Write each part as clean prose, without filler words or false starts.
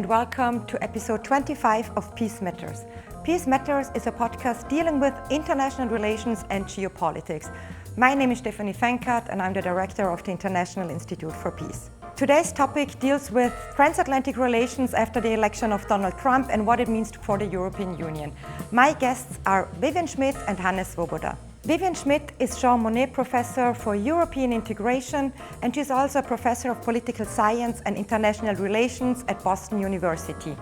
and welcome to episode 25 of Peace Matters. Peace Matters is a podcast dealing with international relations and geopolitics. My name is Stefanie Fenkert and I'm the director of the International Institute for Peace. Today's topic deals with transatlantic relations after the election of Donald Trump and what it means for the European Union. My guests are Vivien Schmidt and Swoboda. Vivien Schmidt is Jean Monnet Professor for European Integration, and she's also a Professor of Political Science and International Relations at Boston University.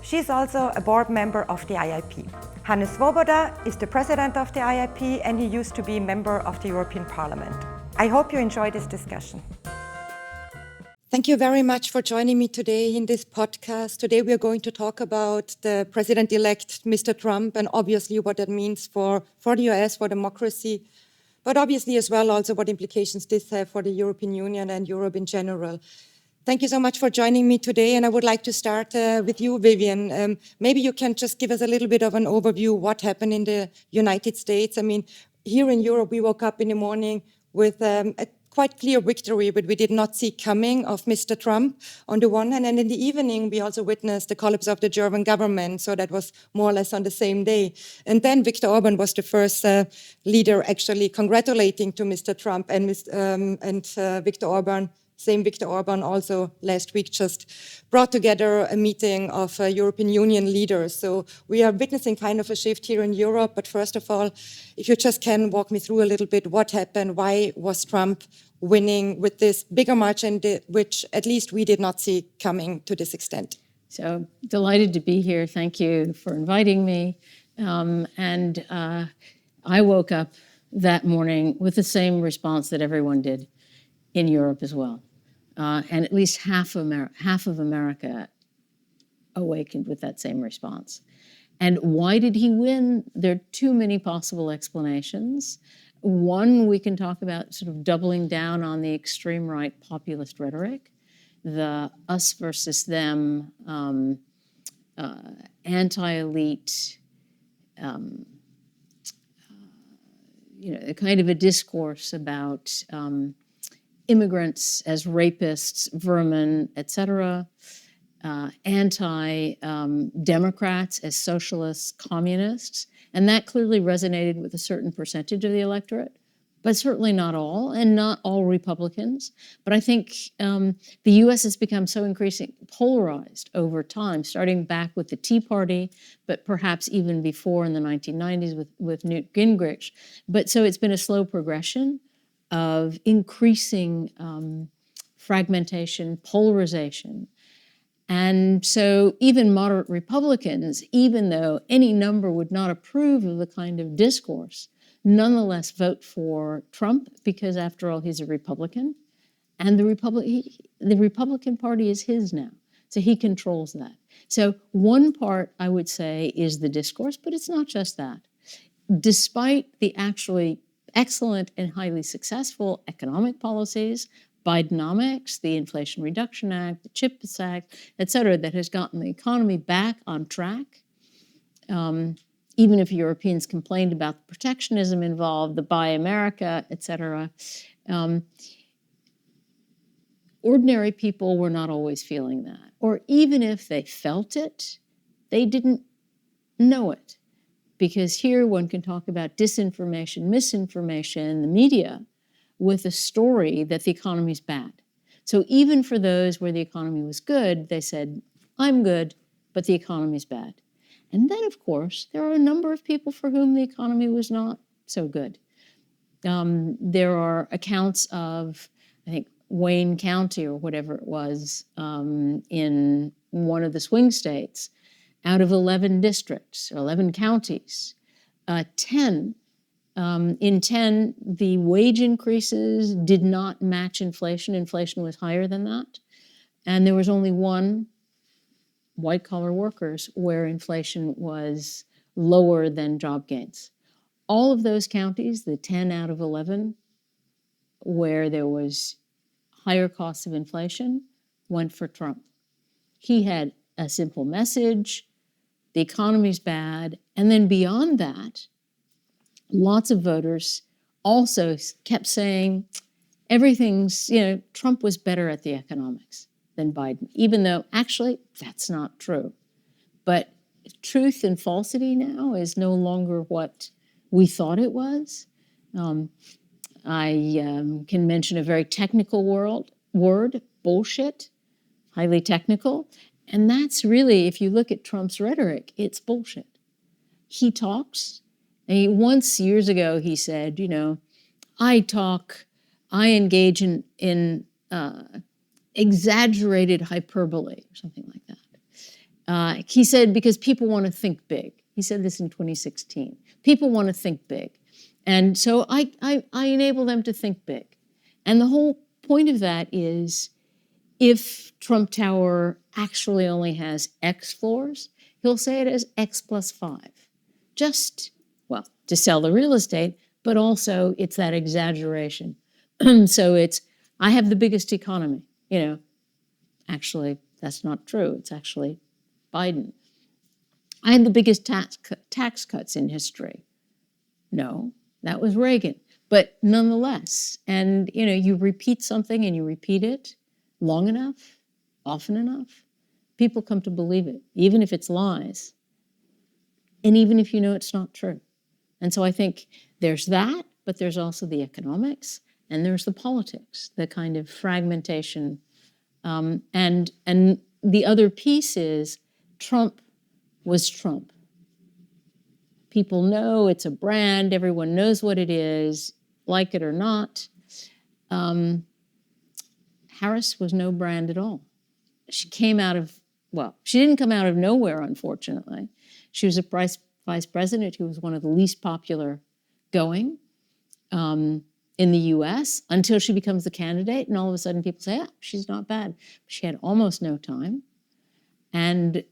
She's also a board member of the IIP. Swoboda is the president of the IIP, and he used to be a member of the European Parliament. I hope you enjoy this discussion. Thank you very much for joining me today in this podcast. Today we are going to talk about the president-elect, Mr. Trump, and obviously what that means for the US, for democracy, but obviously as well also what implications this has for the European Union and Europe in general. Thank you so much for joining me today, and I would like to start with you, Vivien. Maybe you can just give us a little bit of an overview of what happened in the United States. I mean, here in Europe, we woke up in the morning with a quite clear victory, but we did not see coming of Mr. Trump on the one hand. And in the evening, we also witnessed the collapse of the German government. So that was more or less on the same day. And then Viktor Orbán was the first leader actually congratulating to Mr. Trump and Viktor Orbán. Same Viktor Orbán also last week just brought together a meeting of European Union leaders. So we are witnessing kind of a shift here in Europe. But first of all, if you just can walk me through a little bit what happened, why was Trump winning with this bigger margin, which at least we did not see coming to this extent? So delighted to be here. Thank you for inviting me. I woke up that morning with the same response that everyone did in Europe as well. And at least half of America awakened with that same response. And why did he win? There are too many possible explanations. One, we can talk about sort of doubling down on the extreme right populist rhetoric, the us versus them, anti-elite, kind of a discourse about immigrants as rapists, vermin, etc., anti-Democrats as socialists, communists, and that clearly resonated with a certain percentage of the electorate, but certainly not all, and not all Republicans. But I think the U.S. has become so increasingly polarized over time, starting back with the Tea Party, but perhaps even before in the 1990s with Newt Gingrich. But so it's been a slow progression of increasing fragmentation, polarization. And so even moderate Republicans, even though any number would not approve of the kind of discourse, nonetheless vote for Trump because, after all, he's a Republican. And the Republican Party is his now. So he controls that. So one part, I would say, is the discourse, but it's not just that. Despite the actually excellent and highly successful economic policies, Bidenomics, the Inflation Reduction Act, the CHIPS Act, et cetera, that has gotten the economy back on track. Even if Europeans complained about the protectionism involved, the Buy America, et cetera, ordinary people were not always feeling that. Or even if they felt it, they didn't know it. Because here one can talk about disinformation, misinformation, the media, with a story that the economy's bad. So even for those where the economy was good, they said, I'm good, but the economy's bad. And then, of course, there are a number of people for whom the economy was not so good. There are accounts of, I think, Wayne County or whatever it was in one of the swing states, out of 11 districts, or 11 counties, 10, in 10, the wage increases did not match inflation. Inflation was higher than that. And there was only one, white-collar workers, where inflation was lower than job gains. All of those counties, the 10 out of 11, where there was higher costs of inflation, went for Trump. He had a simple message: the economy's bad. And then beyond that, lots of voters also kept saying everything's, Trump was better at the economics than Biden, even though actually that's not true. But truth and falsity now is no longer what we thought it was. I can mention a very technical word, bullshit, highly technical. And that's really, if you look at Trump's rhetoric, it's bullshit. He talks, and once years ago he said, you know, I engage in exaggerated hyperbole or something like that. He said, because people want to think big. He said this in 2016. People want to think big. And so I enable them to think big. And the whole point of that is, if Trump Tower actually only has X floors, he'll say it as X plus 5. Just, well, to sell the real estate, but also it's that exaggeration. So it's, I have the biggest economy. You know, actually, that's not true. It's actually Biden. I had the biggest tax cuts in history. No, that was Reagan. But nonetheless, and you know, you repeat something and you repeat it long enough, often enough, people come to believe it, even if it's lies, and even if you know it's not true. And so I think there's that, but there's also the economics, and there's the politics, the kind of fragmentation. And the other piece is Trump was Trump. People know it's a brand, everyone knows what it is, like it or not. Harris was no brand at all. She came out of, well, she didn't come out of nowhere, unfortunately. She was a vice president who was one of the least popular going in the US until she becomes the candidate, and all of a sudden people say, oh, she's not bad. She had almost no time. And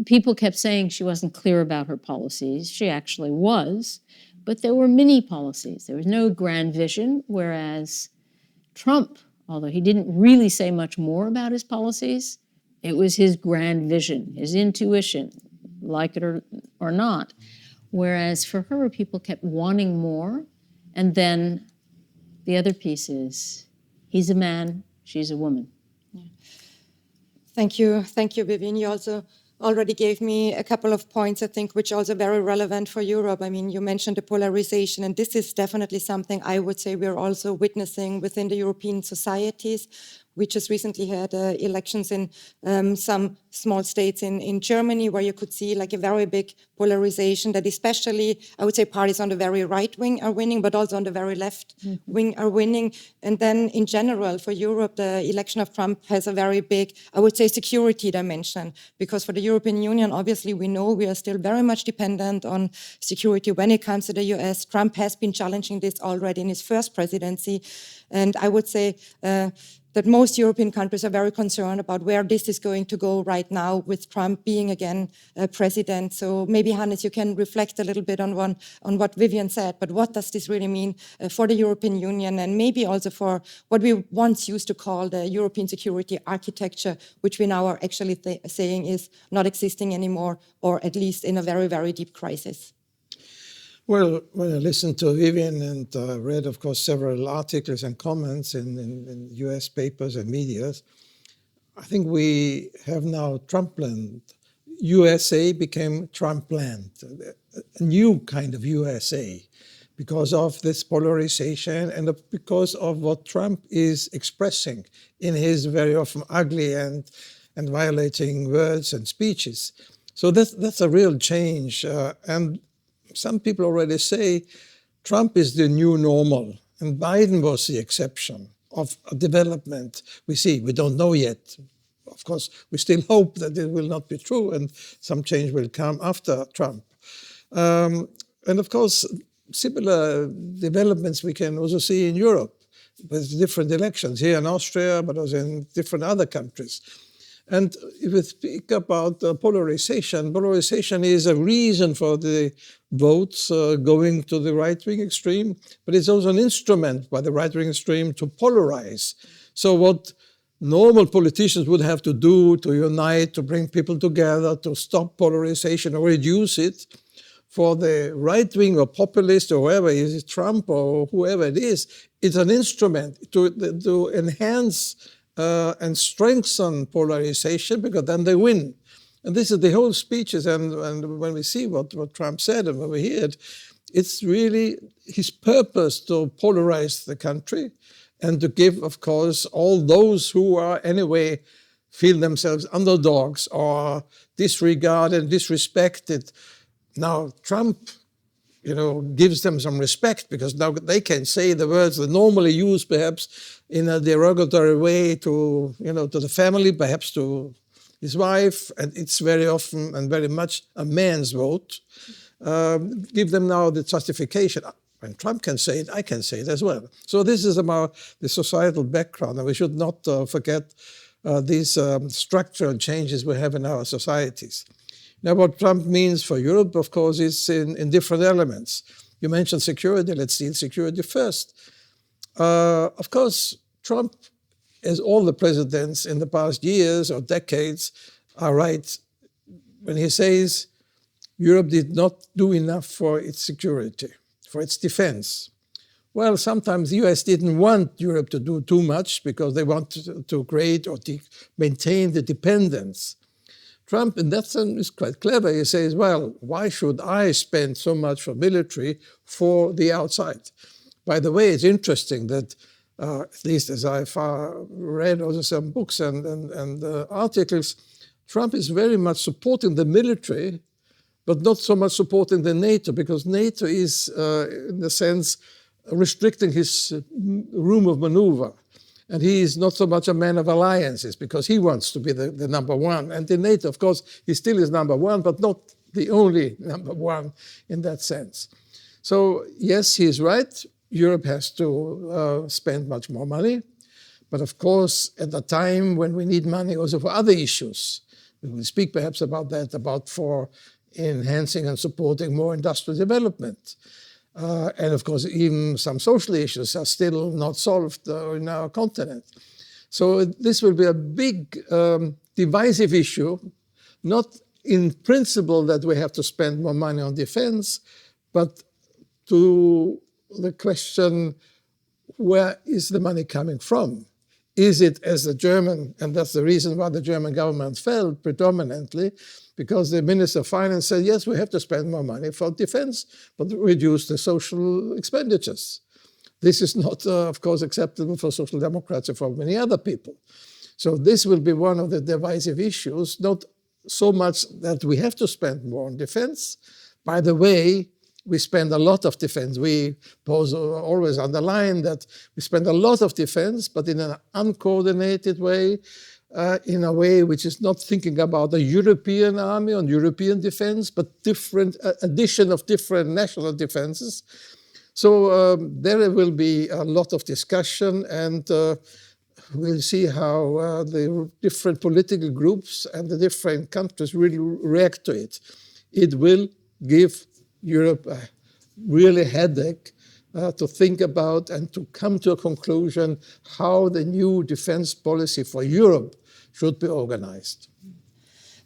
people kept saying she wasn't clear about her policies. She actually was, but there were mini policies. There was no grand vision, whereas Trump, although he didn't really say much more about his policies, it was his grand vision, his intuition, like it or not. Whereas for her, people kept wanting more. And then the other piece is, he's a man, she's a woman. Yeah. Thank you, Vivien. You also already gave me a couple of points, I think, which are also very relevant for Europe. I mean, you mentioned the polarization, and this is definitely something I would say we're also witnessing within the European societies. We just recently had elections in some small states in Germany, where you could see like a very big polarization, that especially, I would say, parties on the very right wing are winning, but also on the very left wing are winning. And then in general, for Europe, the election of Trump has a very big, I would say, security dimension, because for the European Union, obviously, we know we are still very much dependent on security when it comes to the US. Trump has been challenging this already in his first presidency. And I would say that most European countries are very concerned about where this is going to go right now with Trump being again president. So maybe, Hannes, you can reflect a little bit on what Vivien said, but what does this really mean for the European Union, and maybe also for what we once used to call the European security architecture, which we now are actually saying is not existing anymore, or at least in a very, very deep crisis? Well, when I listened to Vivien and read, of course, several articles and comments in US papers and medias, I think we have now Trumpland. USA became Trumpland, a new kind of USA, because of this polarization and because of what Trump is expressing in his very often ugly and violating words and speeches. So that's a real change. And some people already say Trump is the new normal, and Biden was the exception of a development we see. We don't know yet. Of course, we still hope that it will not be true and some change will come after Trump. And of course, similar developments we can also see in Europe with different elections, here in Austria, but also in different other countries. And if we speak about polarization is a reason for the votes going to the right-wing extreme, but it's also an instrument by the right-wing extreme to polarize. So what normal politicians would have to do to unite, to bring people together, to stop polarization or reduce it, for the right-wing or populist or whoever, is it Trump or whoever it is, it's an instrument to enhance and strengthen polarization, because then they win. And this is the whole speeches, and when we see what Trump said and when we hear it, it's really his purpose to polarize the country and to give, of course, all those who are anyway feel themselves underdogs or disregarded, disrespected. Now, Trump, gives them some respect, because now they can say the words they normally use, perhaps in a derogatory way to the family, perhaps to his wife, and it's very often and very much a man's vote. Give them now the justification. When Trump can say it, I can say it as well. So this is about the societal background, and we should not forget these structural changes we have in our societies. Now, what Trump means for Europe, of course, is in different elements. You mentioned security. Let's deal security first. Of course, Trump, as all the presidents in the past years or decades, are right when he says Europe did not do enough for its security, for its defense. Well, sometimes the US didn't want Europe to do too much because they wanted to create or to maintain the dependence. Trump, in that sense, is quite clever. He says, well, why should I spend so much for military for the outside? By the way, it's interesting that, at least as I've read also some books and articles, Trump is very much supporting the military, but not so much supporting the NATO, because NATO is, in a sense, restricting his room of maneuver. And he is not so much a man of alliances, because he wants to be the number one. And in NATO, of course, he still is number one, but not the only number one in that sense. So yes, he's right. Europe has to spend much more money. But of course, at a time when we need money also for other issues, we will speak perhaps about that, about for enhancing and supporting more industrial development. And of course, even some social issues are still not solved in our continent. So this will be a big divisive issue, not in principle that we have to spend more money on defense, but to the question, where is the money coming from? Is it as the German, and that's the reason why the German government fell predominantly, because the Minister of Finance said, yes, we have to spend more money for defense, but reduce the social expenditures. This is not, of course, acceptable for Social Democrats or for many other people. So this will be one of the divisive issues, not so much that we have to spend more on defense. By the way, we spend a lot of defense. We always underline that we spend a lot of defense, but in an uncoordinated way, in a way which is not thinking about a European army on European defense, but different addition of different national defenses. So there will be a lot of discussion, and we'll see how the different political groups and the different countries will react to it. It will give Europe a really headache to think about and to come to a conclusion how the new defense policy for Europe should be organized.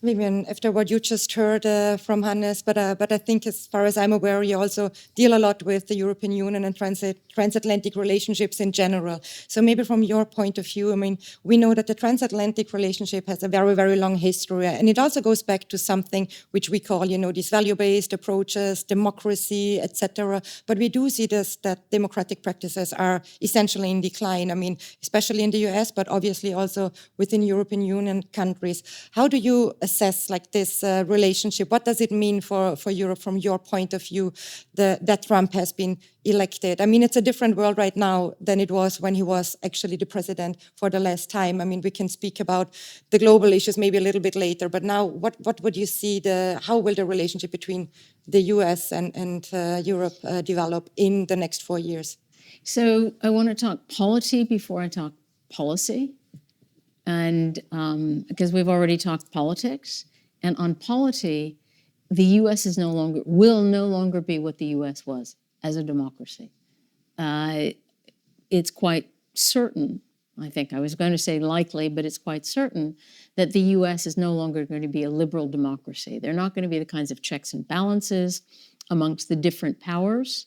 Vivien, after what you just heard from Hannes, but I think as far as I'm aware, you also deal a lot with the European Union and transatlantic relationships in general. So maybe from your point of view, I mean, we know that the transatlantic relationship has a very, very long history, and it also goes back to something which we call, these value-based approaches, democracy, etc. But we do see this, that democratic practices are essentially in decline. I mean, especially in the US, but obviously also within European Union countries. How do you assess this relationship? What does it mean for Europe from your point of view that Trump has been elected? I mean, it's a different world right now than it was when he was actually the president for the last time. I mean, we can speak about the global issues maybe a little bit later, but now what would you see, how will the relationship between the US and Europe develop in the next 4 years? So I want to talk polity before I talk policy. And because we've already talked politics, and on polity, the U.S. will no longer be what the U.S. was as a democracy. It's quite certain, I think, I was going to say likely, but it's quite certain that the U.S. is no longer going to be a liberal democracy. They're not going to be the kinds of checks and balances amongst the different powers,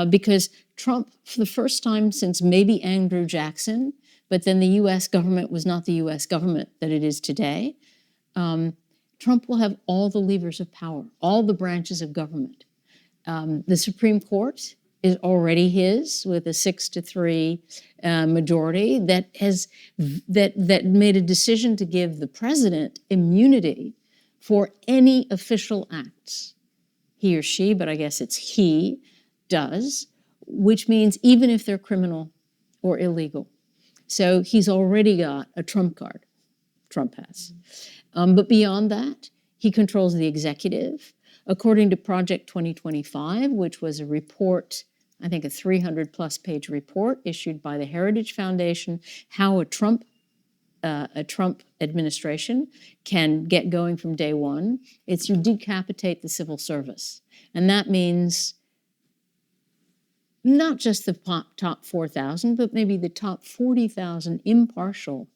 because Trump, for the first time since maybe Andrew Jackson, but then the US government was not the US government that it is today, Trump will have all the levers of power, all the branches of government. The Supreme Court is already his with a 6-3 majority that made a decision to give the president immunity for any official acts he or she, but I guess it's he, does, which means even if they're criminal or illegal. So he's already got a trump card, Trump has. But beyond that, he controls the executive. According to Project 2025, which was a report, I think a 300-plus page report issued by the Heritage Foundation, how a Trump administration can get going from day one, it's you decapitate the civil service. And that means not just the top 4,000, but maybe the top 40,000 impartial,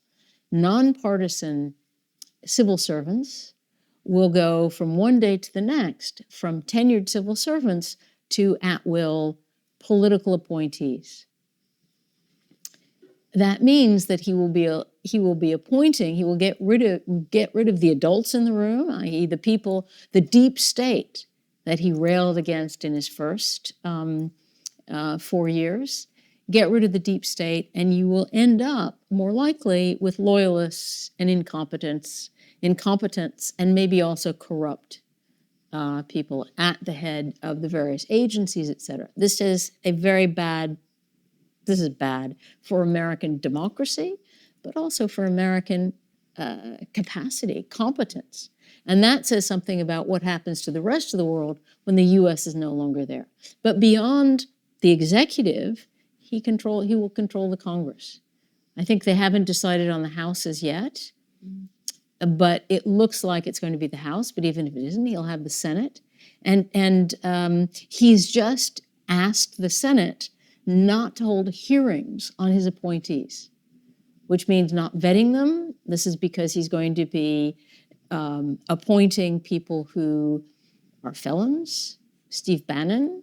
nonpartisan civil servants will go from one day to the next, from tenured civil servants to at-will political appointees. That means that he will be appointing, he will get rid of the adults in the room, i.e. the people, the deep state that he railed against in his first 4 years. Get rid of the deep state, and you will end up more likely with loyalists and incompetents, and maybe also corrupt people at the head of the various agencies, et cetera. This is bad for American democracy, but also for American capacity, competence. And that says something about what happens to the rest of the world when the US is no longer there. But beyond the executive, he will control the Congress. I think they haven't decided on the House as yet, but it looks like it's going to be the House, but even if it isn't, he'll have the Senate. And he's just asked the Senate not to hold hearings on his appointees, which means not vetting them. This is because he's going to be appointing people who are felons, Steve Bannon,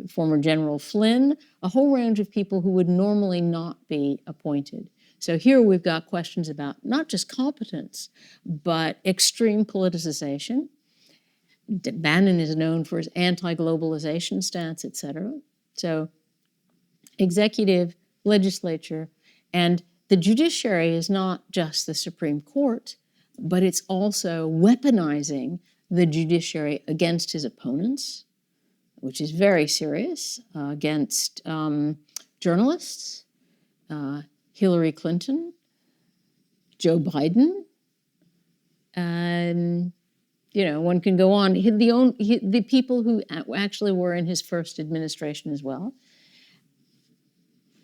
former General Flynn, a whole range of people who would normally not be appointed. So here we've got questions about not just competence, but extreme politicization. Bannon is known for his anti-globalization stance, et cetera. So executive, legislature, and the judiciary is not just the Supreme Court, but it's also weaponizing the judiciary against his opponents, which is very serious, against journalists, Hillary Clinton, Joe Biden, and one can go on. The people who actually were in his first administration as well.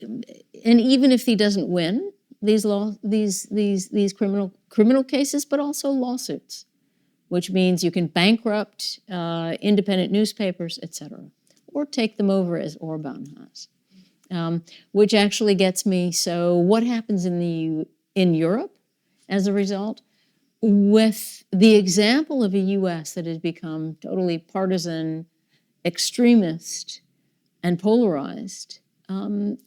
And even if he doesn't win these criminal cases, but also lawsuits, which means you can bankrupt independent newspapers, et cetera, or take them over as Orbán has. Which actually gets me, so what happens in Europe as a result? With the example of a US that has become totally partisan, extremist, and polarized,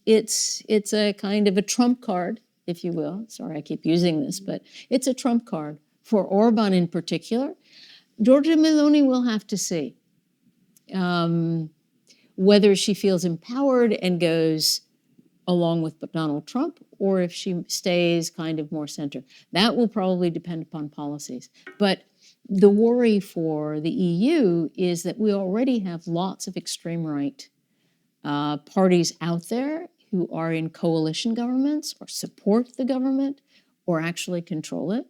it's a kind of a trump card, if you will. Sorry, I keep using this, but it's a trump card for Orbán in particular. Giorgia Meloni will have to see whether she feels empowered and goes along with Donald Trump, or if she stays kind of more center. That will probably depend upon policies. But the worry for the EU is that we already have lots of extreme right parties out there who are in coalition governments or support the government or actually control it.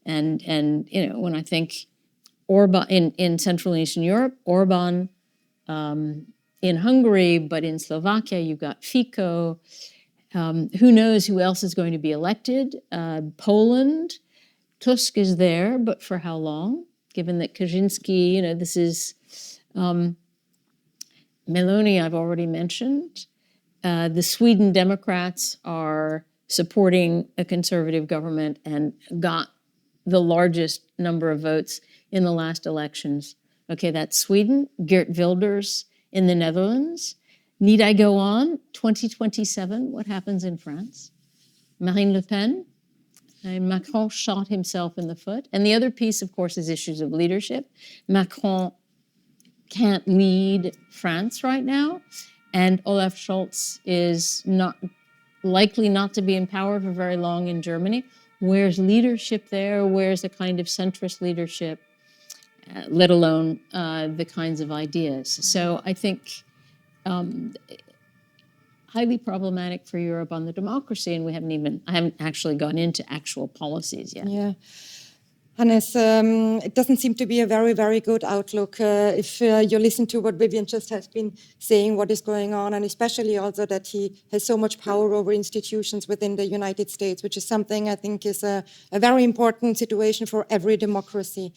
And when I think Orbán in Central and Eastern Europe, Orbán in Hungary, but in Slovakia, you've got Fico. Who knows who else is going to be elected? Poland, Tusk is there, but for how long? Given that Kaczynski, this is Meloni, I've already mentioned. The Sweden Democrats are supporting a conservative government and got the largest number of votes in the last elections. Okay, that's Sweden. Geert Wilders in the Netherlands. Need I go on? 2027, what happens in France? Marine Le Pen, and Macron shot himself in the foot. And the other piece, of course, is issues of leadership. Macron can't lead France right now, and Olaf Scholz is not likely not to be in power for very long in Germany. Where's leadership there? Where's a kind of centrist leadership, let alone the kinds of ideas? So I think highly problematic for Europe on the democracy, and I haven't actually gone into actual policies yet. Yeah. Hannes, it doesn't seem to be a very, very good outlook if you listen to what Vivien just has been saying, what is going on, and especially also that he has so much power over institutions within the United States, which is something I think is a very important situation for every democracy.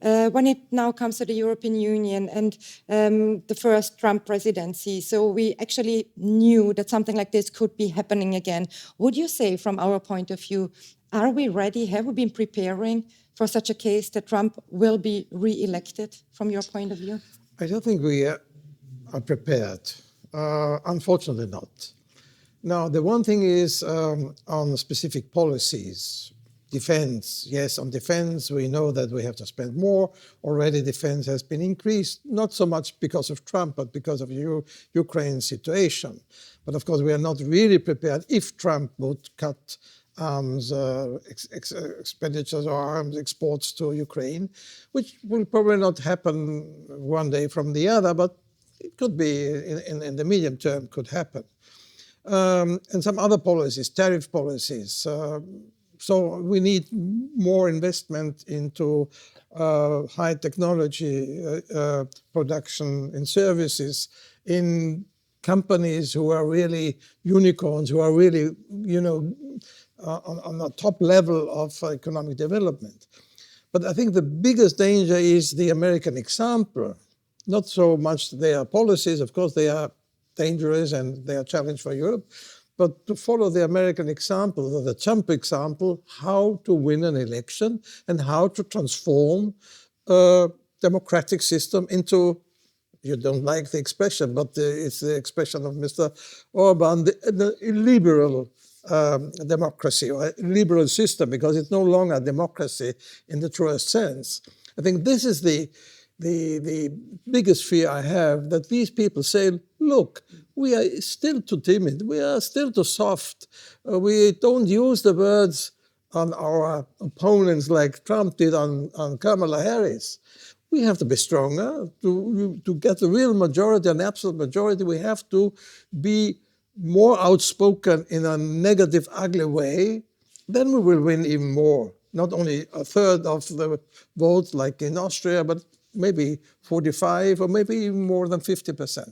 When it now comes to the European Union and the first Trump presidency, so we actually knew that something like this could be happening again. Would you say, from our point of view, are we ready? Have we been preparing for such a case that Trump will be re-elected, from your point of view? I don't think we are prepared. Unfortunately not. Now, the one thing is on specific policies. Defense, yes, on defense, we know that we have to spend more. Already defense has been increased, not so much because of Trump, but because of Ukraine situation. But of course, we are not really prepared if Trump would cut arms expenditures or arms exports to Ukraine, which will probably not happen one day from the other, but it could be in the medium term could happen. And some other policies, tariff policies. So we need more investment into high technology production in services, in companies who are really unicorns, who are really, on the top level of economic development. But I think the biggest danger is the American example. Not so much their policies, of course they are dangerous and they are a challenge for Europe, but to follow the American example, the Trump example, how to win an election and how to transform a democratic system into, you don't like the expression, but it's the expression of Mr. Orbán, the liberal democracy or liberal system, because it's no longer a democracy in the truest sense. I think this is the biggest fear I have, that these people say, look, we are still too timid, we are still too soft, we don't use the words on our opponents like Trump did on Kamala Harris. We have to be stronger. To get a real majority, an absolute majority, we have to be more outspoken in a negative, ugly way. Then we will win even more. Not only a third of the votes like in Austria, but maybe 45 or maybe even more than 50%.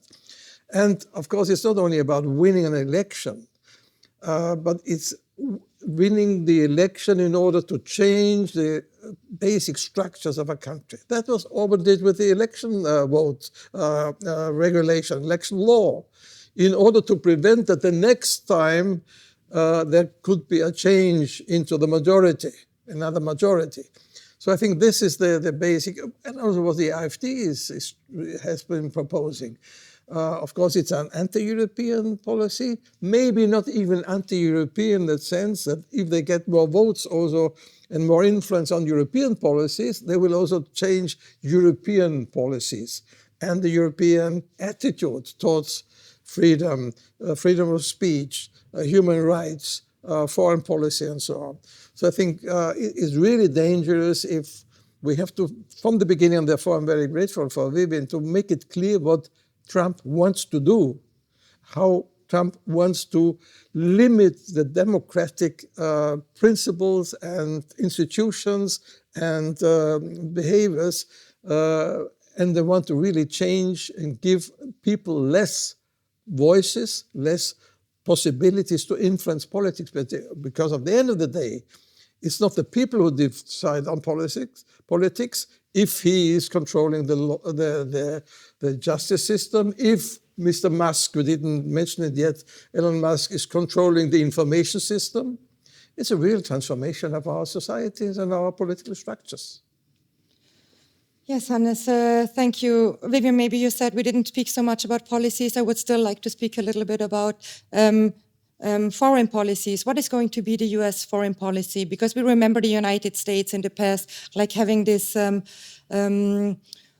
And of course, it's not only about winning an election, but it's winning the election in order to change the basic structures of a country. That was Orbán did with the election vote regulation, election law, in order to prevent that the next time there could be a change into the majority, another majority. So I think this is the basic, and also what the AfD has been proposing. Of course, it's an anti-European policy, maybe not even anti-European in the sense that if they get more votes also and more influence on European policies, they will also change European policies and the European attitude towards freedom, freedom of speech, human rights, foreign policy, and so on. So I think it is really dangerous if we have to, from the beginning, and therefore I'm very grateful for Vivien, to make it clear what Trump wants to do, how Trump wants to limit the democratic principles and institutions and behaviors, and they want to really change and give people less voices, less possibilities to influence politics, because at the end of the day, it's not the people who decide on politics. If he is controlling the justice system, if Mr. Musk, we didn't mention it yet, Elon Musk is controlling the information system, it's a real transformation of our societies and our political structures. Yes, Hannes, thank you. Vivien, maybe you said we didn't speak so much about policies. I would still like to speak a little bit about foreign policies. What is going to be the US foreign policy? Because we remember the United States in the past, like having this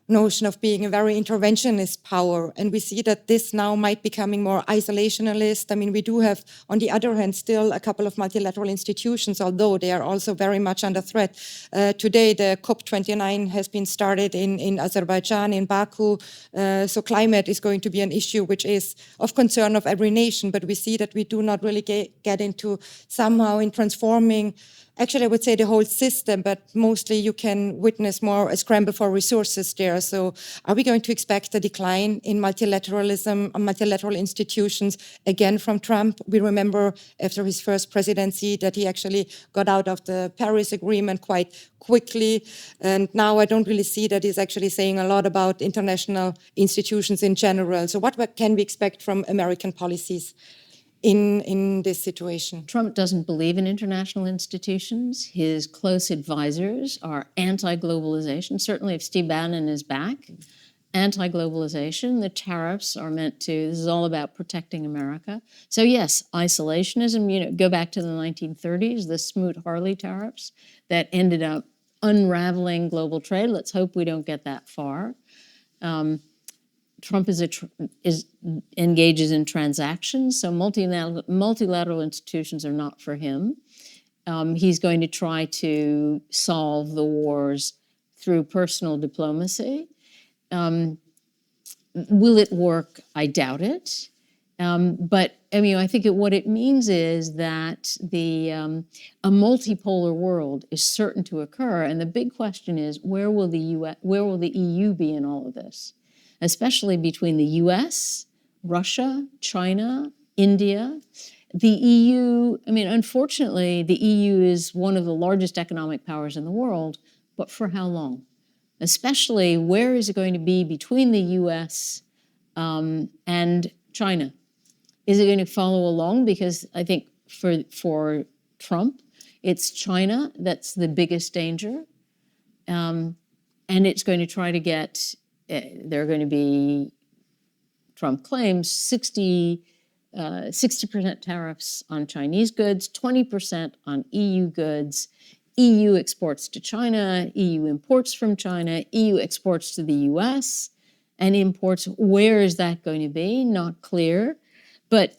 notion of being a very interventionist power. And we see that this now might be becoming more isolationist. I mean, we do have, on the other hand, still a couple of multilateral institutions, although they are also very much under threat. Today, the COP29 has been started in Azerbaijan, in Baku. So climate is going to be an issue which is of concern of every nation, but we see that we do not really get into somehow in transforming. Actually, I would say the whole system, but mostly you can witness more a scramble for resources there. So are we going to expect a decline in multilateralism, multilateral institutions again from Trump? We remember after his first presidency that he actually got out of the Paris Agreement quite quickly. And now I don't really see that he's actually saying a lot about international institutions in general. So what can we expect from American policies in this situation? Trump doesn't believe in international institutions. His close advisors are anti-globalization. Certainly if Steve Bannon is back, anti-globalization. The tariffs are meant to, this is all about protecting America. So yes, isolationism, go back to the 1930s, the Smoot-Hawley tariffs that ended up unraveling global trade. Let's hope we don't get that far. Trump engages in transactions, so multilateral institutions are not for him. He's going to try to solve the wars through personal diplomacy. Will it work? I doubt it. But I mean, I think what it means is that a multipolar world is certain to occur, and the big question is where will the EU be in all of this? Especially between the US, Russia, China, India. The EU, I mean, unfortunately, the EU is one of the largest economic powers in the world, but for how long? Especially, where is it going to be between the US and China? Is it going to follow along? Because I think for Trump, it's China that's the biggest danger. And it's going to try to get, there are going to be, Trump claims, 60% tariffs on Chinese goods, 20% on EU goods. EU exports to China, EU imports from China, EU exports to the US, and imports, where is that going to be? Not clear. But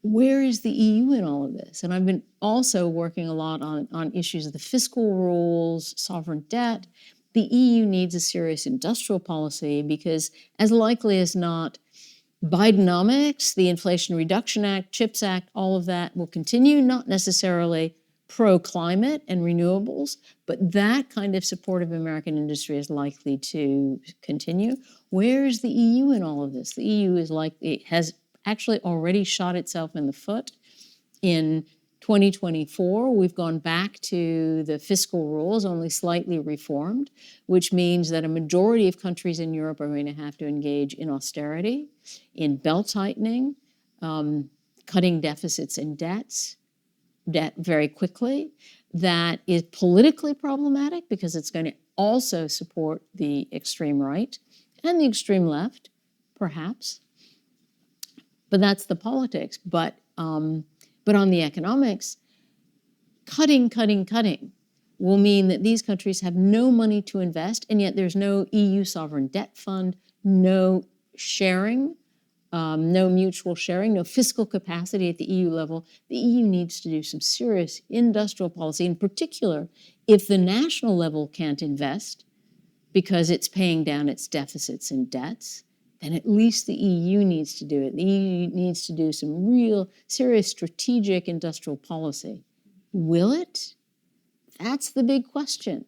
where is the EU in all of this? And I've been also working a lot on issues of the fiscal rules, sovereign debt. The EU needs a serious industrial policy because as likely as not, Bidenomics, the Inflation Reduction Act, CHIPS Act, all of that will continue, not necessarily pro-climate and renewables, but that kind of support of American industry is likely to continue. Where is the EU in all of this? The EU has actually already shot itself in the foot. In 2024, we've gone back to the fiscal rules, only slightly reformed, which means that a majority of countries in Europe are going to have to engage in austerity, in belt-tightening, cutting deficits and debt very quickly. That is politically problematic because it's going to also support the extreme right and the extreme left, perhaps. But that's the politics. But on the economics, cutting will mean that these countries have no money to invest, and yet there's no EU sovereign debt fund, no sharing, no mutual sharing, no fiscal capacity at the EU level. The EU needs to do some serious industrial policy, in particular, if the national level can't invest because it's paying down its deficits and debts, then at least the EU needs to do it. The EU needs to do some real serious strategic industrial policy. Will it? That's the big question.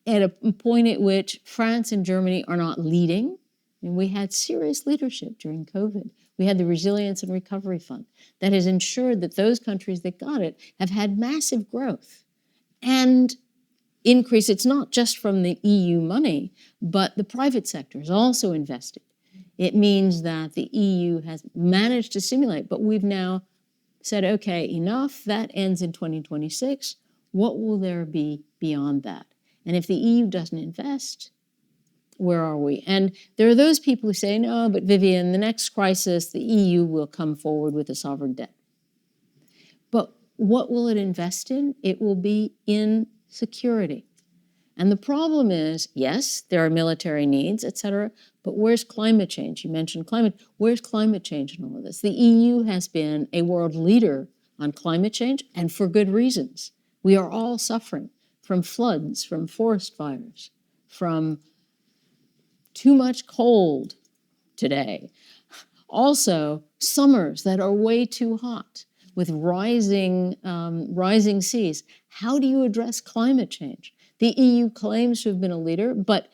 At a point at which France and Germany are not leading, and we had serious leadership during COVID. We had the Resilience and Recovery Fund that has ensured that those countries that got it have had massive growth and increase. It's not just from the EU money, but the private sector has also invested. It means that the EU has managed to stimulate, but we've now said, okay, enough, that ends in 2026. What will there be beyond that? And if the EU doesn't invest, Where are we? And there are those people who say, no, but Vivien, the next crisis, the EU will come forward with a sovereign debt. But what will it invest in? It will be in security. And the problem is, yes, there are military needs, et cetera, but where's climate change? You mentioned climate. Where's climate change in all of this? The EU has been a world leader on climate change, and for good reasons. We are all suffering from floods, from forest fires, from too much cold today. Also, summers that are way too hot with rising seas. How do you address climate change? The EU claims to have been a leader, but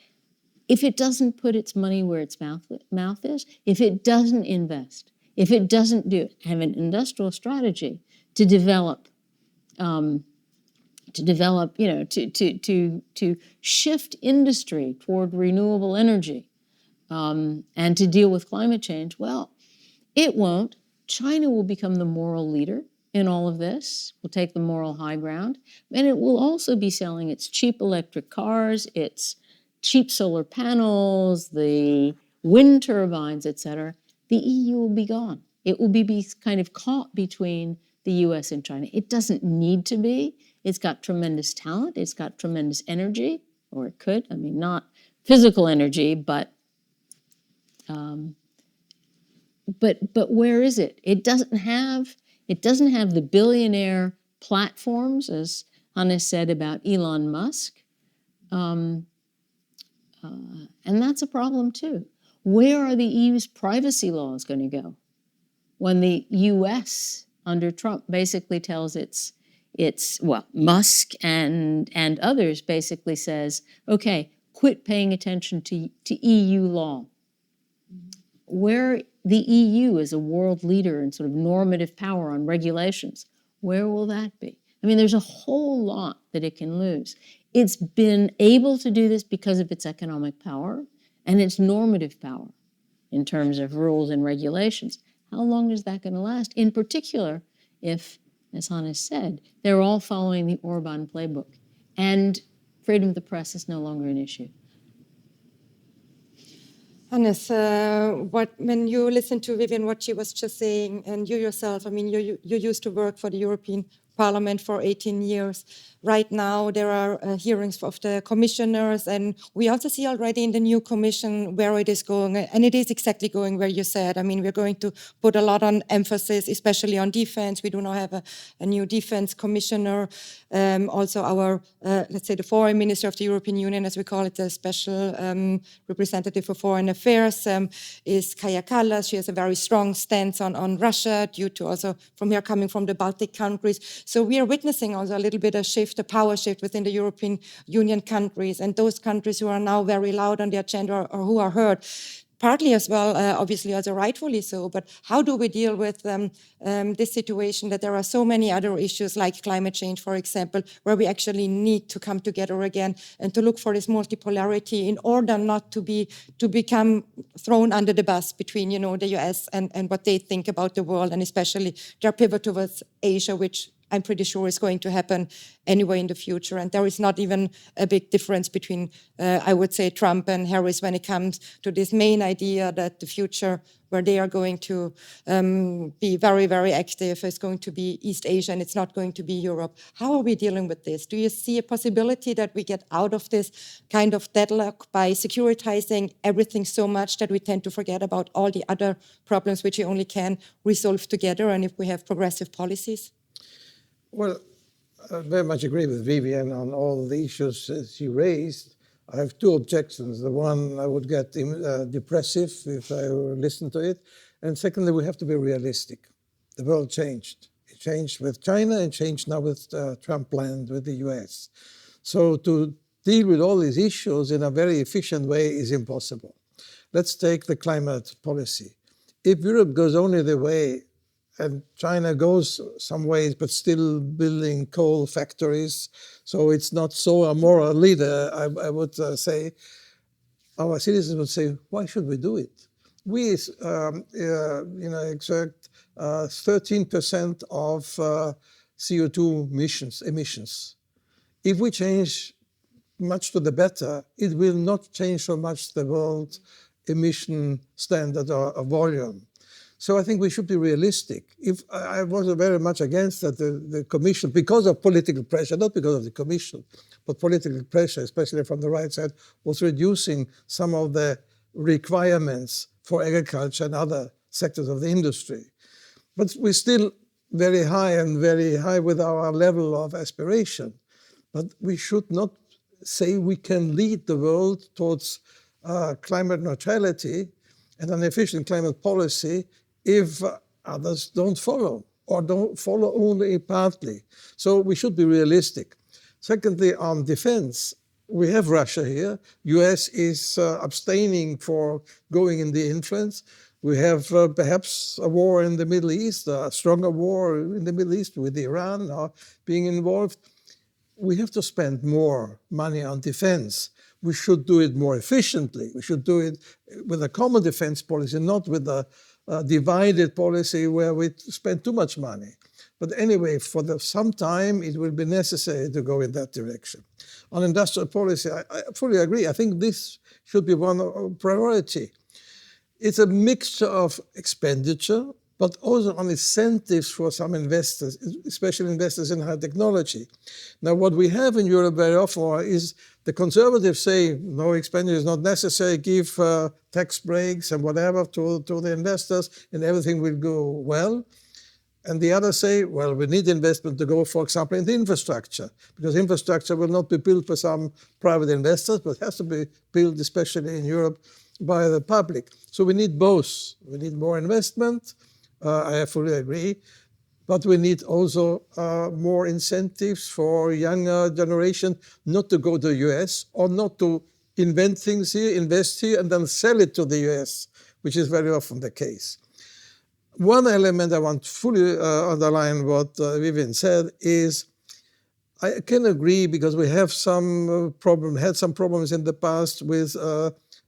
if it doesn't put its money where its mouth is, if it doesn't invest, if it doesn't have an industrial strategy to develop, to shift industry toward renewable energy, and to deal with climate change, well, it won't. China will become the moral leader in all of this, will take the moral high ground, and it will also be selling its cheap electric cars, its cheap solar panels, the wind turbines, et cetera. The EU will be gone. It will be kind of caught between the US and China. It doesn't need to be. It's got tremendous talent. It's got tremendous energy, or it could. I mean, not physical energy, but where is it? It doesn't have the billionaire platforms, as Hannes said about Elon Musk. And that's a problem too. Where are the EU's privacy laws going to go when the US under Trump basically tells Musk and others basically says, okay, quit paying attention to EU law. Where the EU is a world leader in sort of normative power on regulations, where will that be? I mean, there's a whole lot that it can lose. It's been able to do this because of its economic power and its normative power in terms of rules and regulations. How long is that going to last? In particular, if, as Hannes said, they're all following the Orbán playbook and freedom of the press is no longer an issue. Hannes, when you listen to Vivien, what she was just saying, and you yourself, I mean, you used to work for the European Parliament for 18 years. Right now, there are hearings of the commissioners, and we also see already in the new commission where it is going, and it is exactly going where you said. I mean, we're going to put a lot on emphasis, especially on defense. We do now have a new defense commissioner. Also, our, let's say, the foreign minister of the European Union, as we call it, the special representative for foreign affairs, is Kaja Kallas. She has a very strong stance on Russia, due to also from her coming from the Baltic countries. So we are witnessing also a little bit of shift, a power shift within the European Union countries, and those countries who are now very loud on the agenda or who are heard. Partly as well, obviously also rightfully so, but how do we deal with this situation that there are so many other issues like climate change, for example, where we actually need to come together again and to look for this multipolarity in order not to become thrown under the bus between, you know, the US and what they think about the world, and especially their pivot towards Asia, which I'm pretty sure is going to happen anyway in the future. And there is not even a big difference between, I would say, Trump and Harris when it comes to this main idea that the future where they are going to be very, very active is going to be East Asia, and it's not going to be Europe. How are we dealing with this? Do you see a possibility that we get out of this kind of deadlock by securitizing everything so much that we tend to forget about all the other problems which we only can resolve together, and if we have progressive policies? Well, I very much agree with Vivien on all the issues that she raised. I have two objections. The one, I would get depressive if I listen to it. And secondly, we have to be realistic. The world changed. It changed with China and changed now with Trump land with the US. So to deal with all these issues in a very efficient way is impossible. Let's take the climate policy. If Europe goes only the way and China goes some ways, but still building coal factories, so it's not so a moral leader, I would say, our citizens would say, why should we do it? We exert 13% of CO2 emissions. If we change much to the better, it will not change so much the world emission standard or volume. So I think we should be realistic. If I was very much against that the Commission, because of political pressure, not because of the Commission, but political pressure, especially from the right side, was reducing some of the requirements for agriculture and other sectors of the industry. But we're still very high with our level of aspiration. But we should not say we can lead the world towards climate neutrality and an efficient climate policy if others don't follow or don't follow only partly. So we should be realistic. Secondly, on defense, we have Russia here. US is abstaining for going in the influence. We have perhaps a war in the Middle East, a stronger war in the Middle East with Iran being involved. We have to spend more money on defense. We should do it more efficiently. We should do it with a common defense policy, not with a divided policy where we spend too much money. But anyway, for some time, it will be necessary to go in that direction. On industrial policy, I fully agree. I think this should be one priority. It's a mixture of expenditure, but also on incentives for some investors, especially investors in high technology. Now, what we have in Europe very often is the conservatives say, no, expenditure is not necessary, give tax breaks and whatever to the investors, and everything will go well. And the others say, well, we need investment to go, for example, in the infrastructure, because infrastructure will not be built by some private investors, but has to be built, especially in Europe, by the public. So we need both. We need more investment, I fully agree, but we need also more incentives for younger generation not to go to the US or not to invent things here, invest here, and then sell it to the US, which is very often the case. One element I want to fully underline what Vivien said is I can agree because we have had some problems in the past with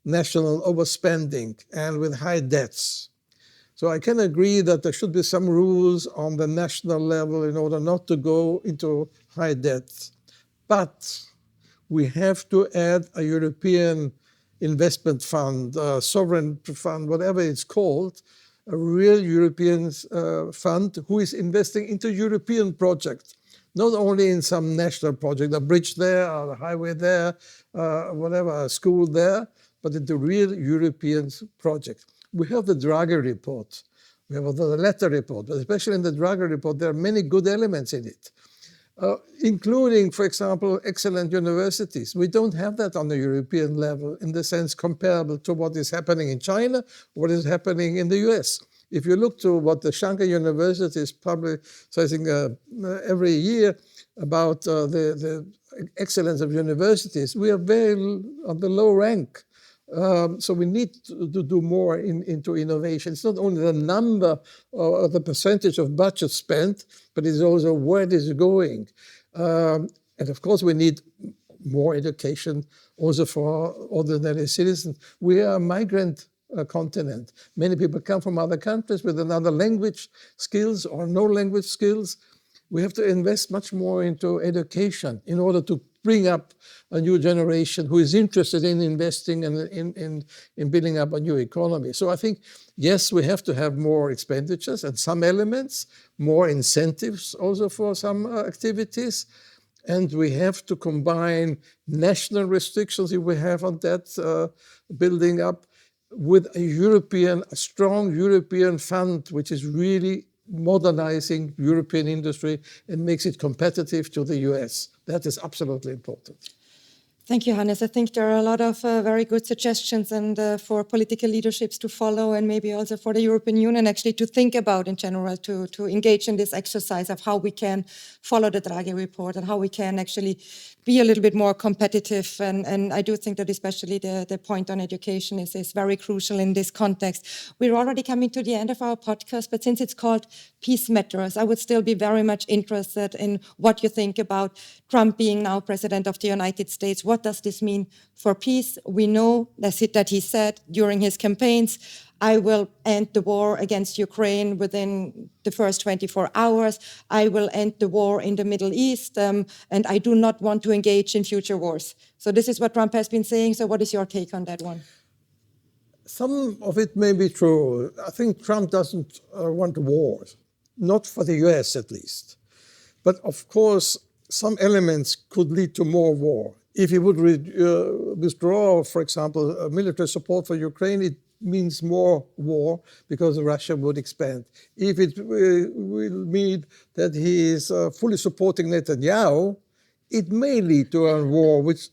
national overspending and with high debts. So I can agree that there should be some rules on the national level in order not to go into high debt. But we have to add a European investment fund, sovereign fund, whatever it's called, a real European fund who is investing into European projects, not only in some national project, a bridge there, or a highway there, whatever, a school there, but into real European projects. We have the Draghi report, we have the letter report, but especially in the Draghi report, there are many good elements in it, including, for example, excellent universities. We don't have that on the European level in the sense comparable to what is happening in China, what is happening in the US. If you look to what the Shanghai University is publicizing every year about the excellence of universities, we are very on the low rank. So we need to do more into innovation. It's not only the number or the percentage of budget spent, but it's also where it is going. And of course, we need more education also for ordinary citizens. We are a migrant continent. Many people come from other countries with another language skills or no language skills. We have to invest much more into education in order to bring up a new generation who is interested in investing and in building up a new economy. So I think, yes, we have to have more expenditures and some elements, more incentives also for some activities. And we have to combine national restrictions if we have on that building up with a strong European fund, which is really modernizing European industry and makes it competitive to the US. That is absolutely important. Thank you, Hannes. I think there are a lot of very good suggestions and for political leaderships to follow and maybe also for the European Union actually to think about in general, to engage in this exercise of how we can follow the Draghi report and how we can actually be a little bit more competitive. And I do think that especially the point on education is very crucial in this context. We're already coming to the end of our podcast, but since it's called Peace Matters, I would still be very much interested in what you think about Trump being now president of the United States. What what does this mean for peace? We know that he said during his campaigns, I will end the war against Ukraine within the first 24 hours. I will end the war in the Middle East, and I do not want to engage in future wars. So this is what Trump has been saying. So what is your take on that one? Some of it may be true. I think Trump doesn't want wars, not for the US at least. But of course, some elements could lead to more war. If he would withdraw, for example, military support for Ukraine, it means more war because Russia would expand. If it will mean that he is fully supporting Netanyahu, it may lead to a war which,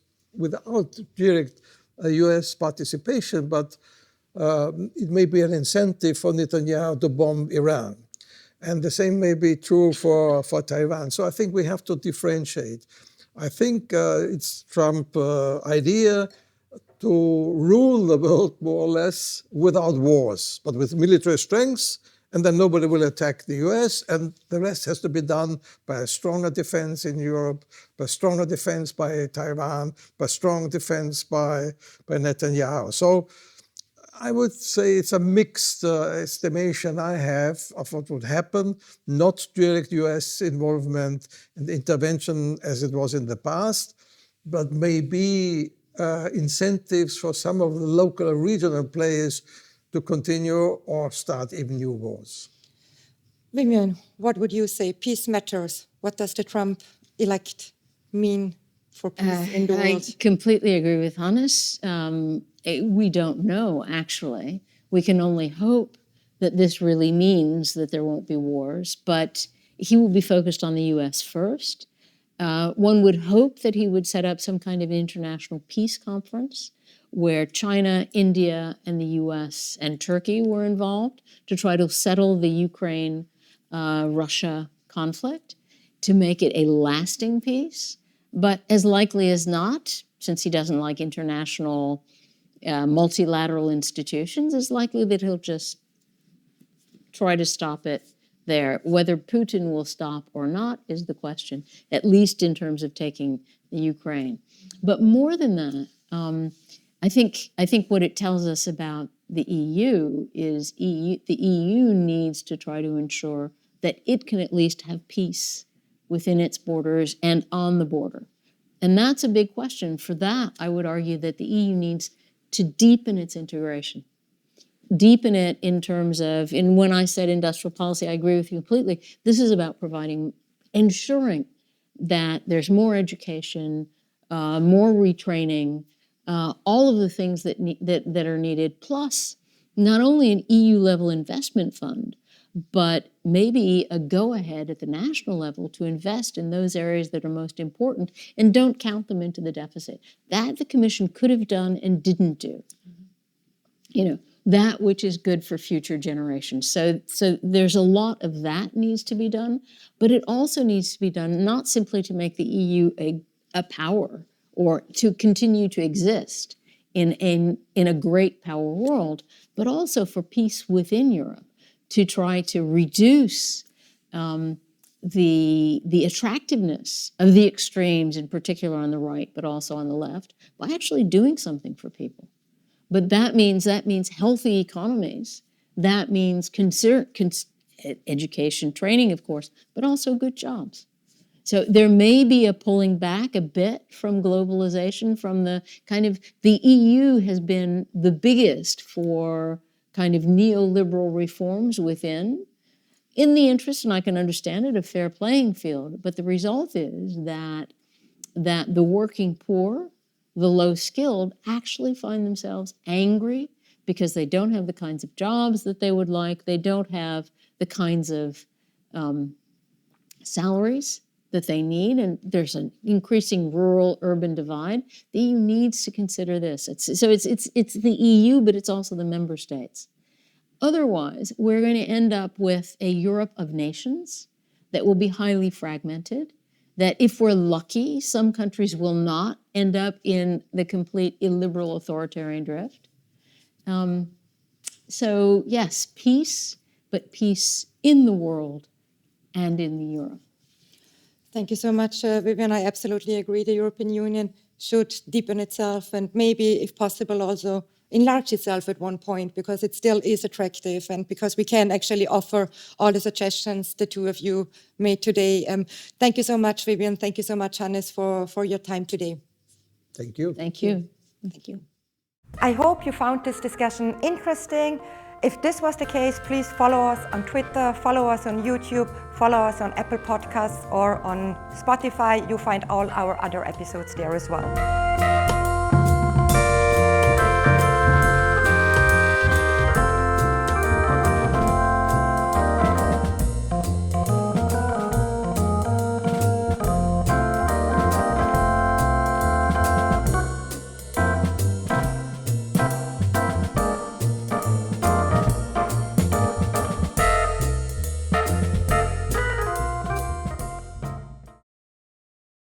without direct US participation, but it may be an incentive for Netanyahu to bomb Iran. And the same may be true for Taiwan. So I think we have to differentiate. I think it's Trump's idea to rule the world more or less without wars, but with military strengths, and then nobody will attack the US, and the rest has to be done by a stronger defense in Europe, by stronger defense by Taiwan, by strong defense by Netanyahu. So I would say it's a mixed estimation I have of what would happen, not direct US involvement and intervention as it was in the past, but maybe incentives for some of the local and regional players to continue or start even new wars. Vivien, what would you say? Peace matters. What does the Trump elect mean for peace in the world? I completely agree with Hannes. We don't know, actually. We can only hope that this really means that there won't be wars, but he will be focused on the US first. One would hope that he would set up some kind of international peace conference where China, India, and the US and Turkey were involved to try to settle the Ukraine-Russia conflict, to make it a lasting peace. But as likely as not, since he doesn't like international multilateral institutions, it's likely that he'll just try to stop it there. Whether Putin will stop or not is the question, at least in terms of taking the Ukraine. But more than that, I think what it tells us about the EU is the EU needs to try to ensure that it can at least have peace within its borders and on the border. And that's a big question. For that, I would argue that the EU needs to deepen its integration. Deepen it in terms of, and when I said industrial policy, I agree with you completely. This is about ensuring that there's more education, more retraining, all of the things that are needed, plus not only an EU-level investment fund, but maybe a go-ahead at the national level to invest in those areas that are most important and don't count them into the deficit. That the Commission could have done and didn't do. You know, that which is good for future generations. So there's a lot of that needs to be done, but it also needs to be done not simply to make the EU a power or to continue to exist in a great power world, but also for peace within Europe, to try to reduce the attractiveness of the extremes, in particular on the right, but also on the left, by actually doing something for people. But that means healthy economies. That means education, training, of course, but also good jobs. So there may be a pulling back a bit from globalization, from the EU has been the biggest for kind of neoliberal reforms within, in the interest, and I can understand it, a fair playing field. But the result is that the working poor, the low-skilled, actually find themselves angry because they don't have the kinds of jobs that they would like. They don't have the kinds of salaries that they need, and there's an increasing rural-urban divide. The EU needs to consider this. It's the EU, but it's also the member states. Otherwise, we're going to end up with a Europe of nations that will be highly fragmented, that if we're lucky, some countries will not end up in the complete illiberal authoritarian drift. So yes, peace, but peace in the world and in the Europe. Thank you so much, Vivien. I absolutely agree. The European Union should deepen itself and maybe, if possible, also enlarge itself at one point, because it still is attractive and because we can actually offer all the suggestions the two of you made today. Thank you so much, Vivien. Thank you so much, Hannes, for your time today. Thank you. Thank you. Thank you. I hope you found this discussion interesting. If this was the case, please follow us on Twitter, follow us on YouTube, follow us on Apple Podcasts or on Spotify. You'll find all our other episodes there as well.